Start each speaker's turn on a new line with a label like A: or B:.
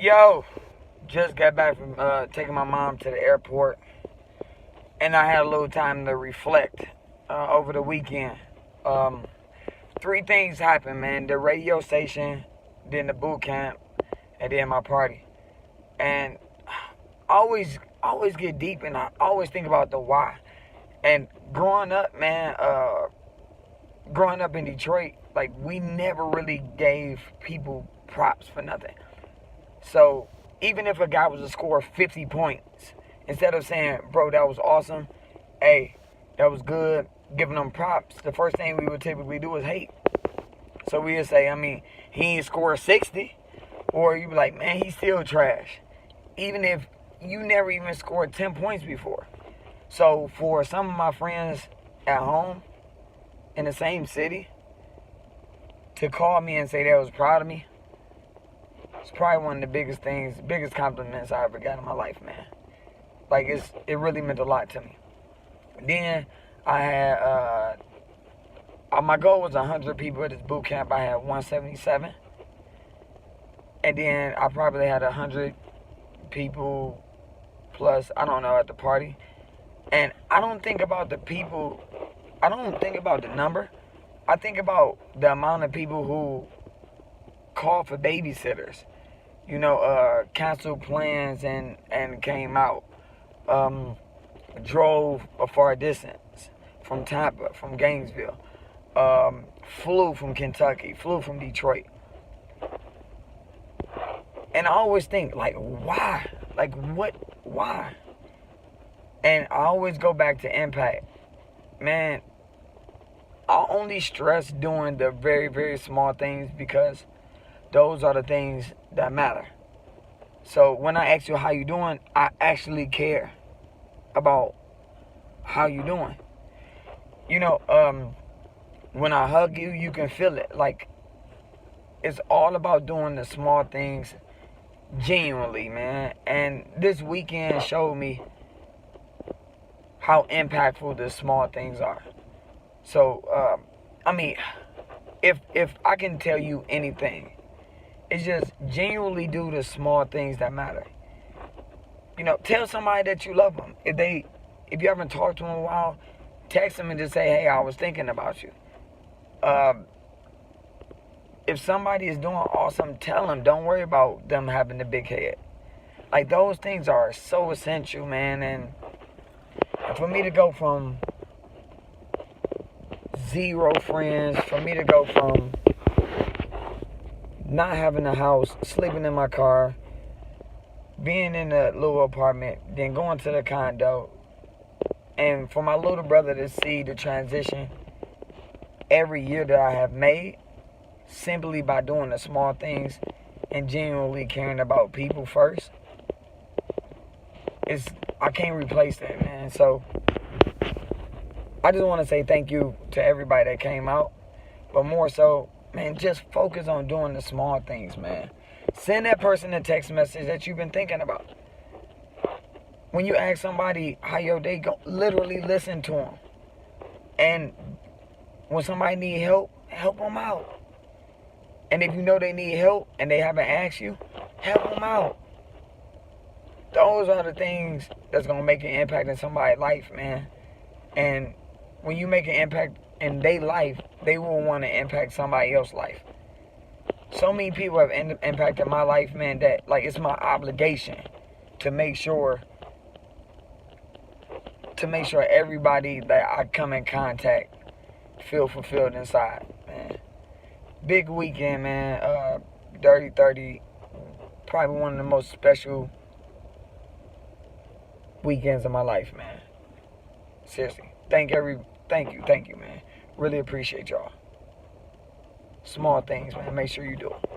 A: Yo, just got back from taking my mom to the airport, and I had a little time to reflect over the weekend. Um, Three things happened, man: the radio station, then the boot camp, and then my party. And I always get deep, and I always think about the why. And growing up, man, growing up in Detroit, like we never really gave people props for nothing. So even if a guy was to score 50 points, instead of saying, bro, that was awesome, hey, that was good, giving them props, the first thing we would typically do is hate. So we would say, I mean, he ain't scored 60. Or you be like, man, he's still trash. Even if you never even scored 10 points before. So for some of my friends at home in the same city to call me and say they was proud of me, it's probably one of the biggest things, biggest compliments I ever got in my life, man. Like it really meant a lot to me. Then I had my goal was 100 people at this boot camp. I had 177, and then I probably had 100 people plus, I don't know, at the party. And I don't think about the people. I don't think about the number. I think about the amount of people who call for babysitters. Canceled plans and came out. Um, Drove a far distance from Tampa, from Gainesville. Flew from Kentucky, flew from Detroit. And I always think, like, why? Like, what? Why? And I always go back to impact. Man, I only stress doing the very, very small things because those are the things that matter. So when I ask you how you doing, I actually care about how you doing. You know, when I hug you, you can feel it. Like, it's all about doing the small things genuinely, man. And this weekend showed me how impactful the small things are. So, I mean, if I can tell you anything, it's just genuinely do the small things that matter. Tell somebody that you love them. If you haven't talked to them in a while, text them and just say, hey, I was thinking about you. If somebody is doing awesome, tell them. Don't worry about them having the big head. Like, those things are so essential, man. And for me to go from zero friends, for me to go from not having a house, sleeping in my car, being in a little apartment, then going to the condo, and for my little brother to see the transition every year that I have made, simply by doing the small things and genuinely caring about people first, I can't replace that, man. So I just want to say thank you to everybody that came out, but more so, man, just focus on doing the small things, man. Send that person a text message that you've been thinking about. When you ask somebody how your day go, literally listen to them. And when somebody need help them out. And if you know they need help and they haven't asked you, help them out. Those are the things that's going to make an impact in somebody's life, man. And when you make an impact in their life, they will want to impact somebody else's life. So many people have impacted my life, man, that, like, it's my obligation to make sure everybody that I come in contact feel fulfilled inside, man. Big weekend, man. Dirty 30, probably one of the most special weekends of my life, man. Seriously. Thank you, man. Really appreciate y'all. Small things, man. Make sure you do it.